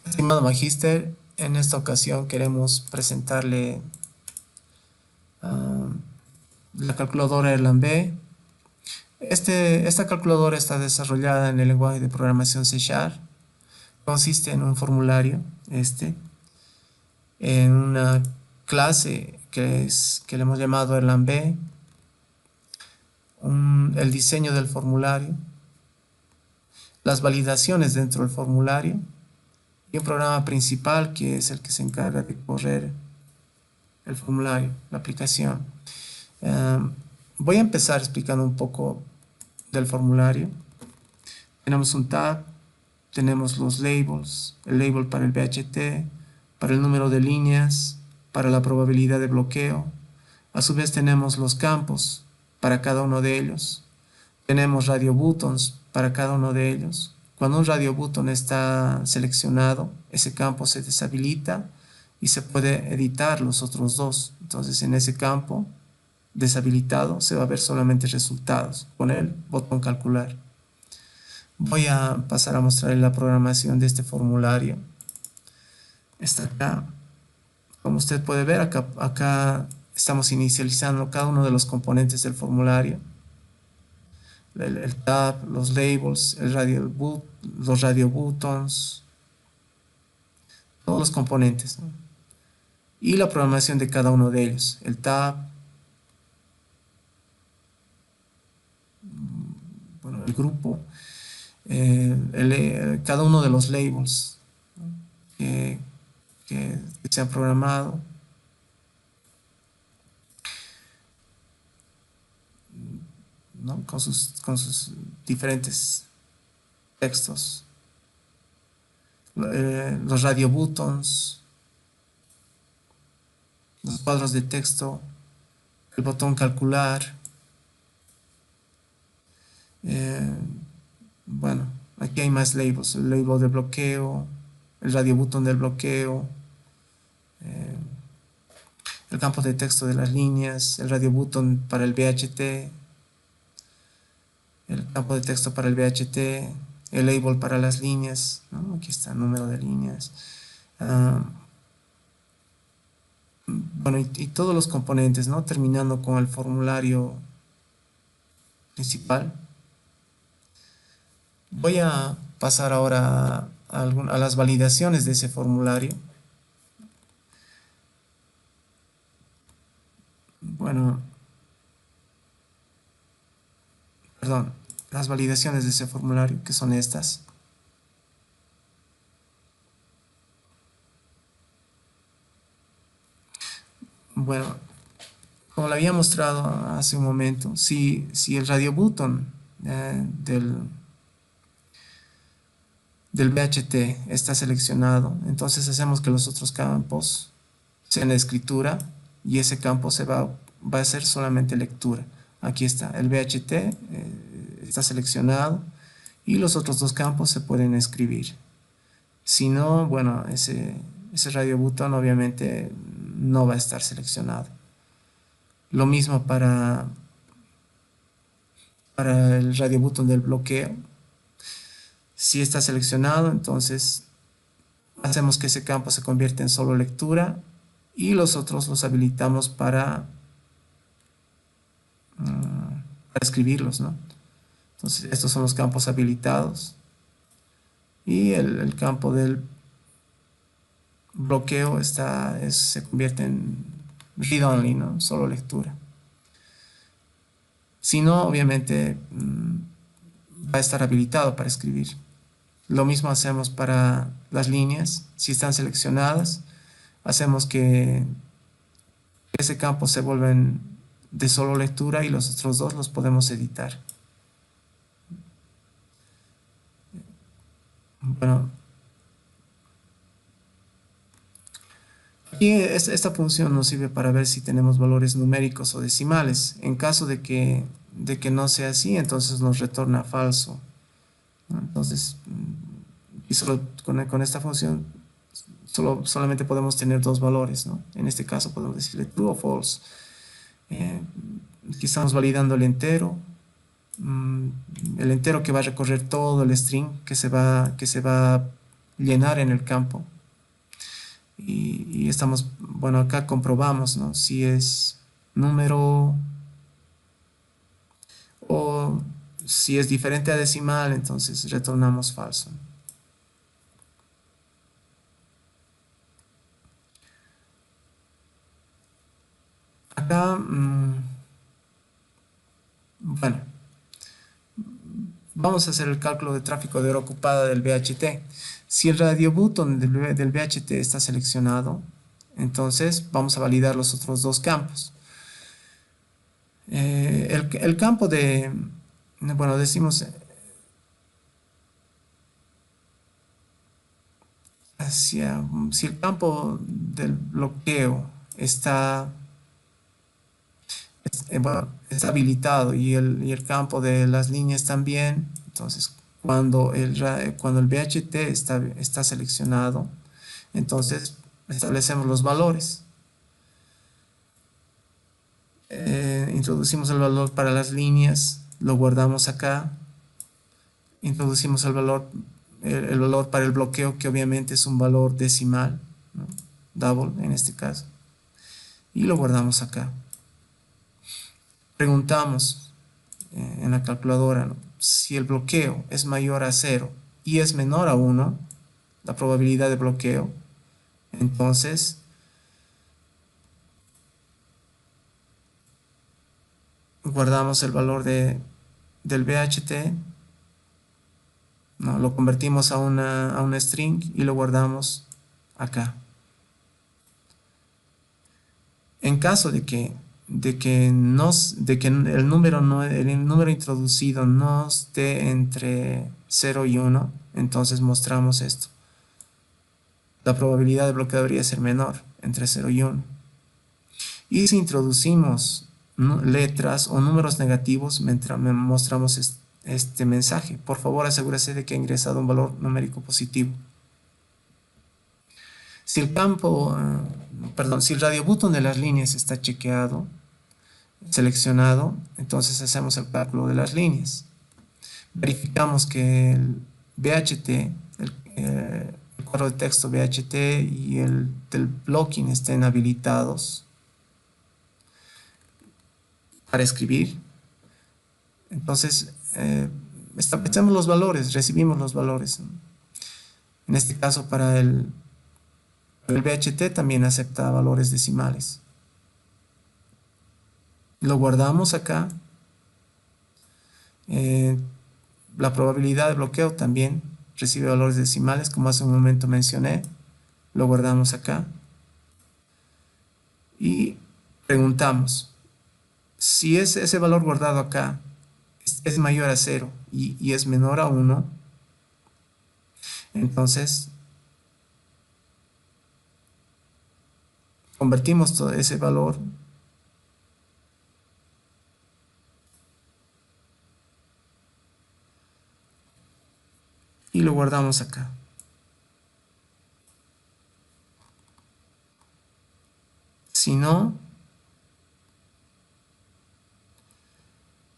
Estimado Magíster, en esta ocasión queremos presentarle ah, la calculadora Erlang-B. Esta calculadora está desarrollada en el lenguaje de programación C Sharp. Consiste en un formulario, en una clase que le hemos llamado Erlang-B, el diseño del formulario, las validaciones dentro del formulario y un programa principal que es el que se encarga de correr el formulario, la aplicación. Eh, Voy a empezar explicando un poco del formulario. Tenemos un tab, tenemos los labels, el label para el BHT, para el número de líneas, para la probabilidad de bloqueo. A su vez tenemos los campos para cada uno de ellos. Tenemos radio buttons para cada uno de ellos. Cuando un radio button está seleccionado, ese campo se deshabilita y se puede editar los otros dos. Entonces, en ese campo deshabilitado se va a ver solamente resultados con el botón calcular. Voy a pasar a mostrarle la programación de este formulario. Está acá. Como usted puede ver, acá estamos inicializando cada uno de los componentes del formulario. El tab, los labels, los radio buttons, todos los componentes, ¿no? Y la programación de cada uno de ellos. El tab, bueno, el grupo, cada uno de los labels, ¿no? que, que se han programado. ¿No? Con sus diferentes textos. Los radio buttons, los cuadros de texto, el botón calcular. Eh, bueno, aquí hay más labels, el label de bloqueo, el radio button del bloqueo, eh, el campo de texto de las líneas, el radio button para el BHT, el campo de texto para el BHT, el label para las líneas, ¿no? Aquí está el número de líneas. Bueno, y todos los componentes, ¿no? Terminando con el formulario principal. Voy a pasar ahora a las validaciones de ese formulario. Bueno, perdón, las validaciones de ese formulario, que son estas. Bueno, como le había mostrado hace un momento, si el radio button del BHT está seleccionado, entonces hacemos que los otros campos sean de escritura y ese campo va a ser solamente lectura. Aquí está, el BHT está seleccionado y los otros dos campos se pueden escribir. Si no, bueno, ese radio button obviamente no va a estar seleccionado. Lo mismo para el radio button del bloqueo. Si está seleccionado, entonces hacemos que ese campo se convierta en solo lectura y los otros los habilitamos para escribirlos, ¿no? Entonces estos son los campos habilitados y el campo del bloqueo se convierte en read only, ¿no? Solo lectura. Si no, obviamente va a estar habilitado para escribir. Lo mismo hacemos para las líneas. Si están seleccionadas, hacemos que ese campo se vuelven de solo lectura y los otros dos los podemos editar. Bueno, aquí esta función nos sirve para ver si tenemos valores numéricos o decimales. En caso de que no sea así, entonces nos retorna falso, ¿no? Entonces, y solo con esta función solamente podemos tener dos valores, ¿no? En este caso podemos decirle true o false. Aquí estamos validando el entero que va a recorrer todo el string que se va llenar en el campo. Y estamos, bueno, acá comprobamos, ¿no? Si es número o si es diferente a decimal, entonces retornamos falso. Acá, bueno, vamos a hacer el cálculo de tráfico de hora ocupada del BHT. Si el radio button del BHT está seleccionado, entonces vamos a validar los otros dos campos. El campo de, bueno, decimos si el campo del bloqueo está, bueno, está habilitado y el campo de las líneas también, entonces cuando el BHT está seleccionado, entonces establecemos los valores. Introducimos el valor para las líneas, lo guardamos acá, introducimos el valor para el bloqueo, que obviamente es un valor decimal, ¿no? Double en este caso, y lo guardamos acá. Preguntamos en la calculadora, ¿no? Si el bloqueo es mayor a 0 y es menor a 1, la probabilidad de bloqueo, entonces guardamos el valor del BHT, ¿no? Lo convertimos a una string y lo guardamos acá. En caso de que el número introducido no esté entre 0 y 1, entonces mostramos esto. La probabilidad de bloqueo debería ser menor, entre 0 y 1. Y si introducimos letras o números negativos, mostramos este mensaje. Por favor, asegúrese de que ha ingresado un valor numérico positivo. Si el si el radio button de las líneas está seleccionado, entonces hacemos el cálculo de las líneas. Verificamos que el BHT, el cuadro de texto BHT y el del blocking estén habilitados para escribir. Entonces, establecemos los valores, recibimos los valores. En este caso, para el BHT también acepta valores decimales. Lo guardamos acá. La probabilidad de bloqueo también recibe valores decimales, como hace un momento mencioné. Lo guardamos acá. Y preguntamos, si ese valor guardado acá es mayor a 0 y es menor a 1, entonces convertimos todo ese valor y lo guardamos acá. Si no,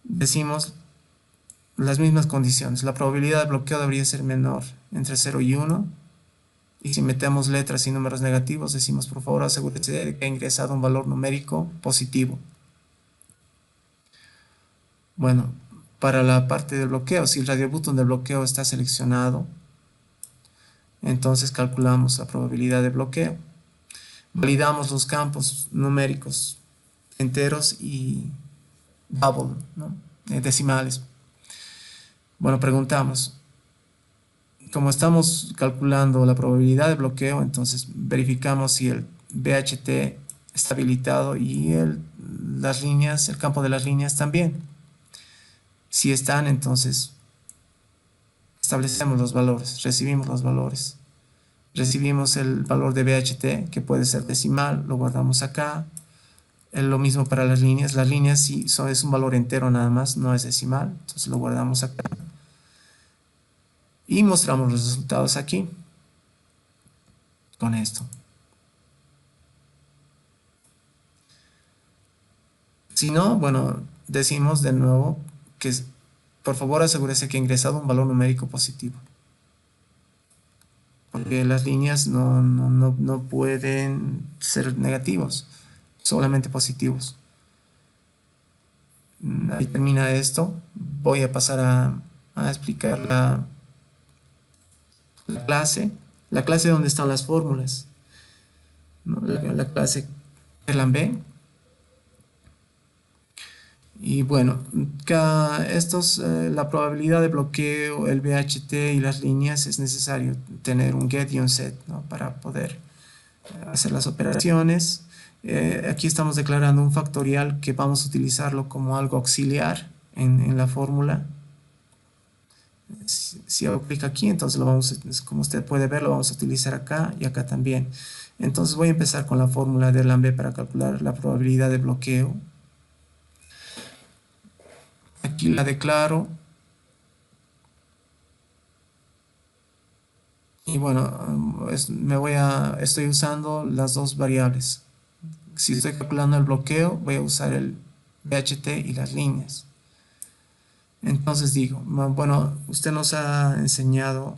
decimos las mismas condiciones. La probabilidad de bloqueo debería ser menor, entre 0 y 1. Y si metemos letras y números negativos, decimos, por favor, asegúrese de que ha ingresado un valor numérico positivo. Bueno, para la parte del bloqueo, si el radio button del bloqueo está seleccionado, entonces calculamos la probabilidad de bloqueo. Validamos los campos numéricos enteros y double, ¿no? Decimales. Bueno, preguntamos, como estamos calculando la probabilidad de bloqueo, entonces verificamos si el BHT está habilitado y el campo de las líneas también. Si están, entonces establecemos los valores, recibimos los valores. Recibimos el valor de BHT, que puede ser decimal, lo guardamos acá. Lo mismo para las líneas. Las líneas sí es un valor entero nada más, no es decimal, entonces lo guardamos acá. Y mostramos los resultados aquí, con esto. Si no, bueno, decimos de nuevo que por favor asegúrese que ha ingresado un valor numérico positivo. porque las líneas no pueden ser negativos, solamente positivos. Ahí termina esto. Voy a pasar a explicar la clase, donde están las fórmulas, ¿no? La clase Erlang B. Y bueno, la probabilidad de bloqueo, el BHT y las líneas, es necesario tener un get y un set, ¿no? Para poder hacer las operaciones. Aquí estamos declarando un factorial que vamos a utilizarlo como algo auxiliar en la fórmula. Si hago clic aquí, entonces como usted puede ver, lo vamos a utilizar acá y acá también. Entonces voy a empezar con la fórmula de Erlang B para calcular la probabilidad de bloqueo. Aquí la declaro. Y bueno, estoy usando las dos variables. Si estoy calculando el bloqueo, voy a usar el BHT y las líneas. Entonces digo, bueno, usted nos ha enseñado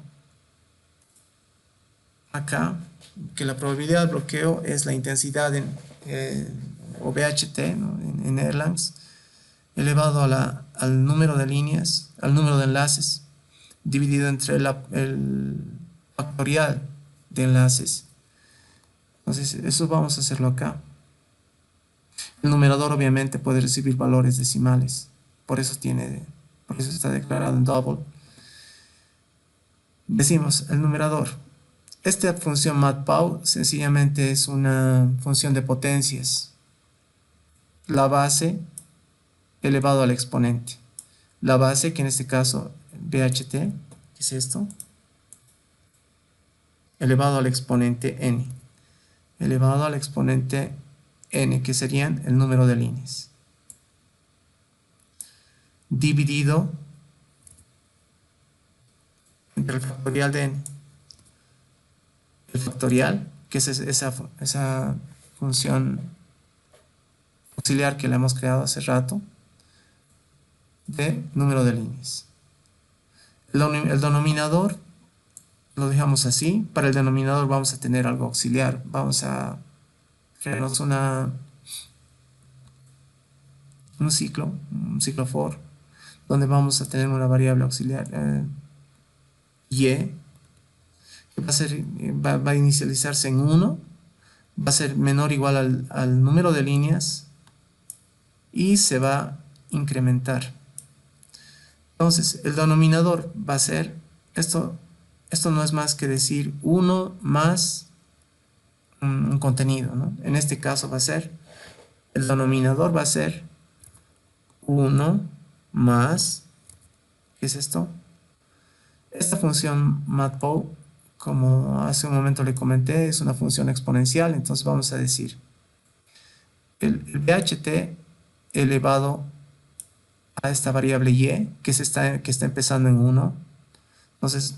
acá que la probabilidad de bloqueo es la intensidad o BHT, ¿no? en Erlang, elevado al número de líneas, al número de enlaces, dividido entre el factorial de enlaces. Entonces, eso vamos a hacerlo acá. El numerador obviamente puede recibir valores decimales, por eso está declarado en double. Decimos el numerador. Esta función matplotlib sencillamente es una función de potencias. La base elevado al exponente. La base, que en este caso BHT, que es esto, elevado al exponente n. Elevado al exponente n, que serían el número de líneas. Dividido entre el factorial de n. El factorial, que es esa función auxiliar que le hemos creado hace rato, de número de líneas. El denominador lo dejamos así. Para el denominador vamos a tener algo auxiliar. Vamos a crearnos un ciclo for, donde vamos a tener una variable auxiliar y, que va a inicializarse en 1, va a ser menor o igual al número de líneas y se va a incrementar. Entonces, el denominador va a ser, esto no es más que decir 1 más un contenido, ¿no? En este caso el denominador va a ser 1 más, ¿qué es esto? Esta función matplotlib, como hace un momento le comenté, es una función exponencial. Entonces vamos a decir el BHT elevado a esta variable y, que está empezando en 1. Entonces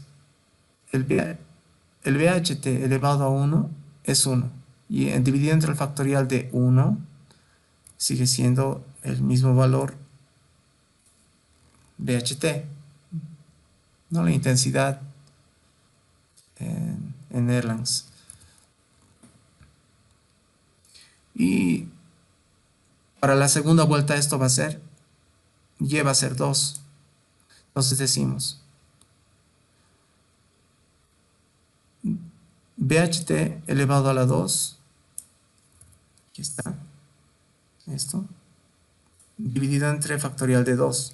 el BHT elevado a 1 es 1, y dividido entre el factorial de 1 sigue siendo el mismo valor BHT, ¿no? La intensidad en Erlang. Y para la segunda vuelta esto va a ser, y va a ser 2. Entonces decimos BHT elevado a la 2, aquí está, esto, dividido entre factorial de 2,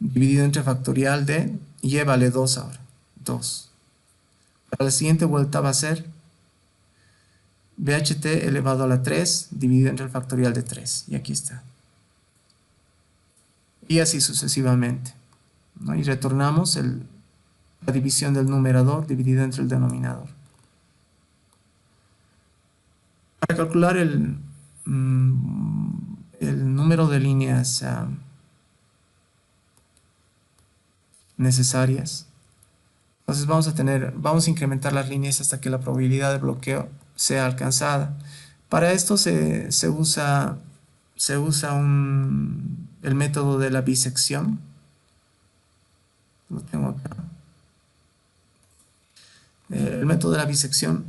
dividido entre factorial de, y vale 2 ahora, 2. Para la siguiente vuelta va a ser BHT elevado a la 3, dividido entre el factorial de 3, y aquí está. Y así sucesivamente, ¿no? Y retornamos la división del numerador dividido entre el denominador. Para calcular el número de líneas necesarias, entonces vamos a incrementar las líneas hasta que la probabilidad de bloqueo sea alcanzada. Para esto se usa el método de la bisección. Lo tengo acá. El método de la bisección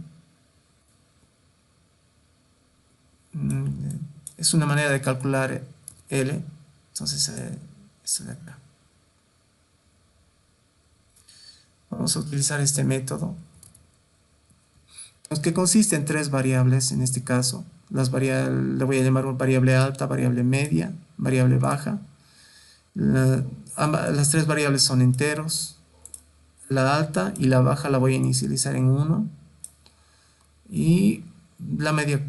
es una manera de calcular L. Entonces, esto de acá. Vamos a utilizar este método, que consiste en tres variables en este caso. Le voy a llamar variable alta, variable media, variable baja. Las tres variables son enteros. La alta y la baja la voy a inicializar en 1 y la media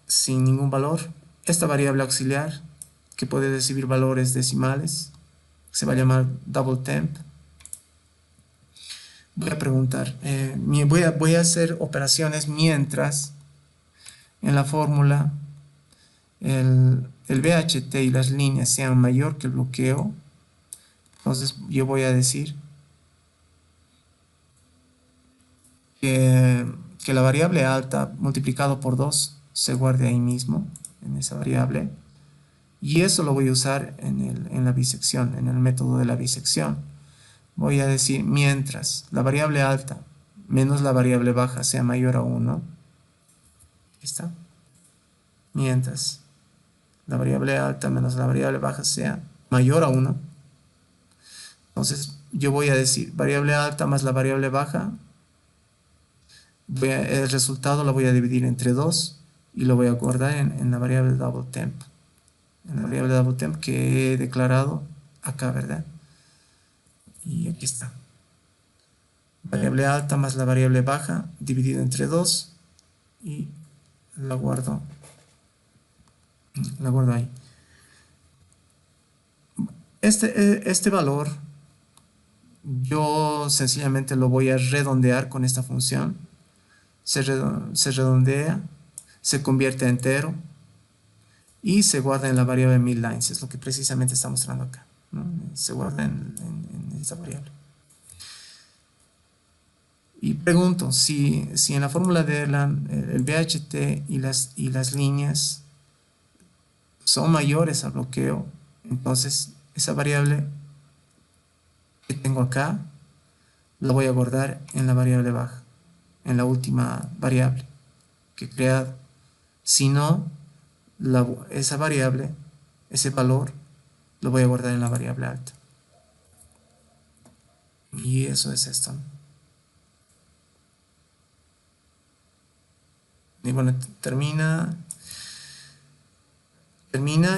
sin ningún valor. Esta variable auxiliar, que puede recibir valores decimales, se va a llamar double temp. Voy a preguntar, voy a hacer operaciones mientras en la fórmula el BHT y las líneas sean mayor que el bloqueo. Entonces yo voy a decir que la variable alta multiplicado por 2 se guarde ahí mismo, en esa variable. Y eso lo voy a usar en la bisección, en el método de la bisección. Voy a decir mientras la variable alta menos la variable baja sea mayor a 1. Aquí está. Mientras la variable alta menos la variable baja sea mayor a 1. Entonces yo voy a decir variable alta más la variable baja. El resultado lo voy a dividir entre 2 y lo voy a guardar en la variable double temp. En la variable double temp que he declarado acá, ¿verdad? Y aquí está. Variable alta más la variable baja dividido entre 2 y la guardo ahí. Este valor yo sencillamente lo voy a redondear con esta función. Se redondea, se convierte a entero y se guarda en la variable midlines. Es lo que precisamente está mostrando acá, ¿no? Se guarda en esta variable. Y pregunto, si en la fórmula de el BHT y las líneas son mayores al bloqueo, entonces esa variable que tengo acá la voy a guardar en la variable baja, en la última variable que he creado. Si no, esa variable, ese valor, lo voy a guardar en la variable alta. Y eso es esto, ¿no? Y bueno, termina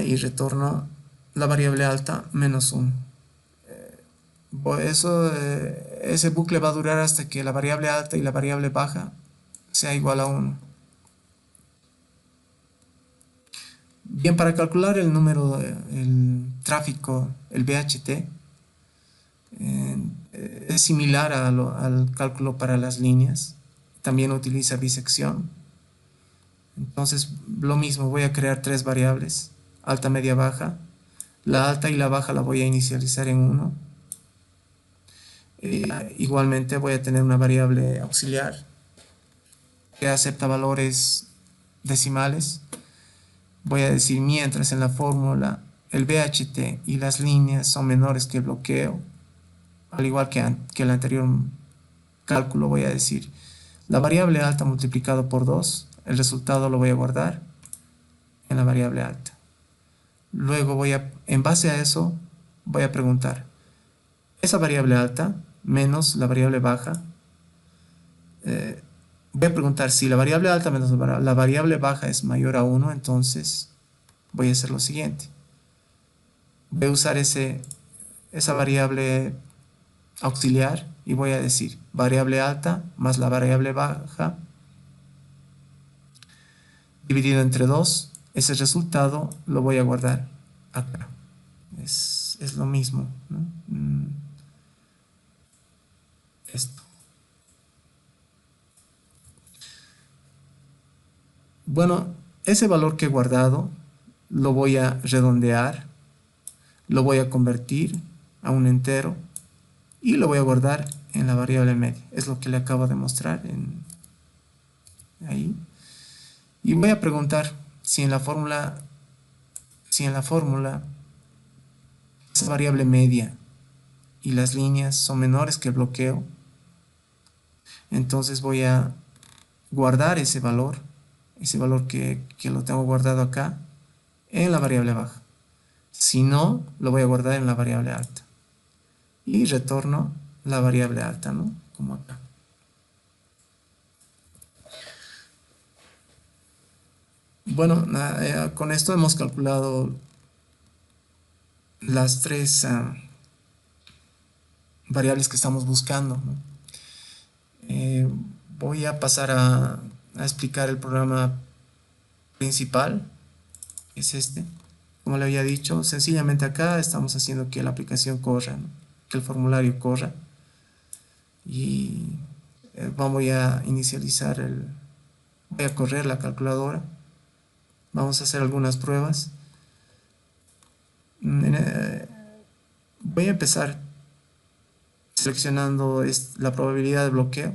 y retorno la variable alta menos 1. Ese bucle va a durar hasta que la variable alta y la variable baja sea igual a 1. Bien, para calcular el número, el tráfico, el BHT, es similar al cálculo para las líneas. También utiliza bisección. Entonces, lo mismo, voy a crear tres variables, alta, media, baja. La alta y la baja la voy a inicializar en 1. Igualmente voy a tener una variable auxiliar que acepta valores decimales. Voy a decir mientras en la fórmula el BHT y las líneas son menores que el bloqueo, al igual que el anterior cálculo, voy a decir la variable alta multiplicado por 2, el resultado lo voy a guardar en la variable alta. Luego en base a eso, voy a preguntar esa variable alta menos la variable baja. Voy a preguntar si la variable alta menos la variable baja es mayor a 1, entonces voy a hacer lo siguiente. Voy a usar esa variable auxiliar y voy a decir variable alta más la variable baja dividido entre 2. Ese resultado lo voy a guardar acá. Es lo mismo, ¿no? Esto. Bueno, ese valor que he guardado lo voy a redondear, lo voy a convertir a un entero y lo voy a guardar en la variable media. Es lo que le acabo de mostrar ahí. Y voy a preguntar si en la fórmula esa variable media y las líneas son menores que el bloqueo. Entonces voy a guardar ese valor que lo tengo guardado acá en la variable baja. Si no, lo voy a guardar en la variable alta. Y retorno la variable alta, ¿no? Como acá. Bueno, con esto hemos calculado las tres variables que estamos buscando, ¿no? Voy a pasar a explicar el programa principal, que es este. Como le había dicho, sencillamente acá estamos haciendo que la aplicación corra, ¿no? Que el formulario corra. Y voy a inicializar voy a correr la calculadora. Vamos a hacer algunas pruebas. Voy a empezar seleccionando la probabilidad de bloqueo.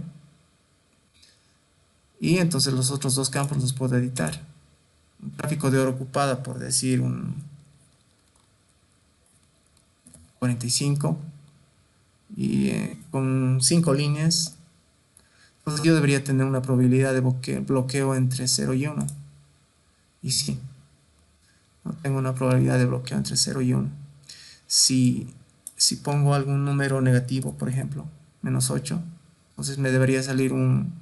Y entonces los otros dos campos los puedo editar. Un tráfico de hora ocupada, por decir un 45. Y con 5 líneas. Entonces yo debería tener una probabilidad de bloqueo entre 0 y 1. Y sí, no tengo una probabilidad de bloqueo entre 0 y 1. Si pongo algún número negativo, por ejemplo, -8, entonces me debería salir un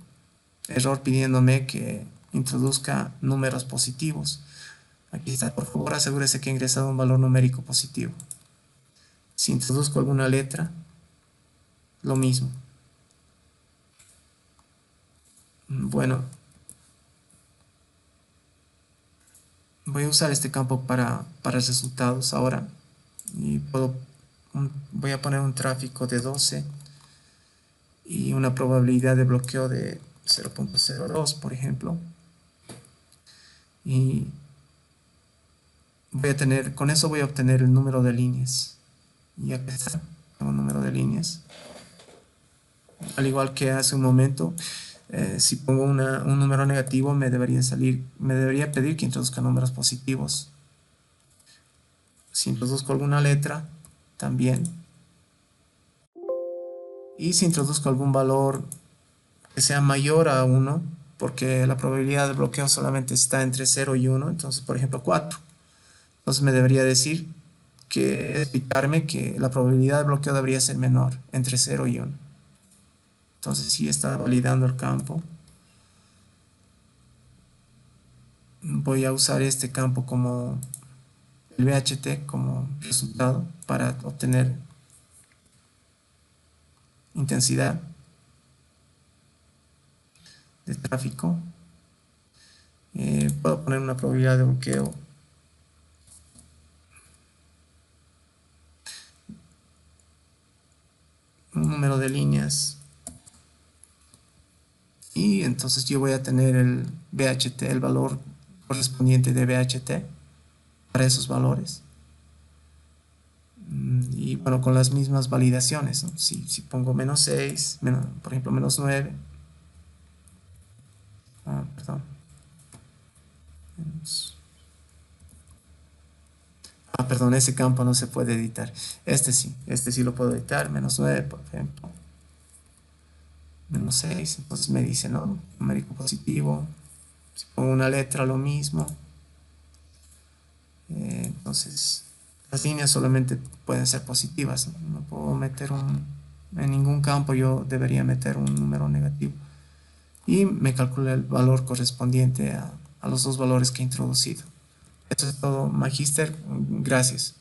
error pidiéndome que introduzca números positivos. Aquí está, por favor asegúrese que ha ingresado un valor numérico positivo. Si introduzco alguna letra, lo mismo. Bueno, voy a usar este campo para resultados ahora. Y voy a poner un tráfico de 12 y una probabilidad de bloqueo de 0.02, por ejemplo. Y con eso voy a obtener el número de líneas. Y acá está, el número de líneas. Al igual que hace un momento, si pongo un número negativo, me debería pedir que introduzca números positivos. Si introduzco alguna letra, también. Y si introduzco algún valor que sea mayor a 1, porque la probabilidad de bloqueo solamente está entre 0 y 1, entonces por ejemplo 4. Entonces me debería explicarme que la probabilidad de bloqueo debería ser menor, entre 0 y 1. Entonces sí está validando el campo. Voy a usar este campo como el BHT como resultado para obtener intensidad de tráfico. Puedo poner una probabilidad de bloqueo un número de líneas y entonces yo voy a tener el BHT, el valor correspondiente de BHT para esos valores. Y bueno, con las mismas validaciones, ¿no? Si pongo -6, por ejemplo -9, perdón, perdón, ese campo no se puede editar. Este sí lo puedo editar, -9, por ejemplo, -6, entonces me dice, ¿no? Numérico positivo. Si pongo una letra, lo mismo. Entonces las líneas solamente pueden ser positivas, no puedo meter en ningún campo yo debería meter un número negativo. Y me calcula el valor correspondiente a los dos valores que he introducido. Eso es todo, Magíster. Gracias.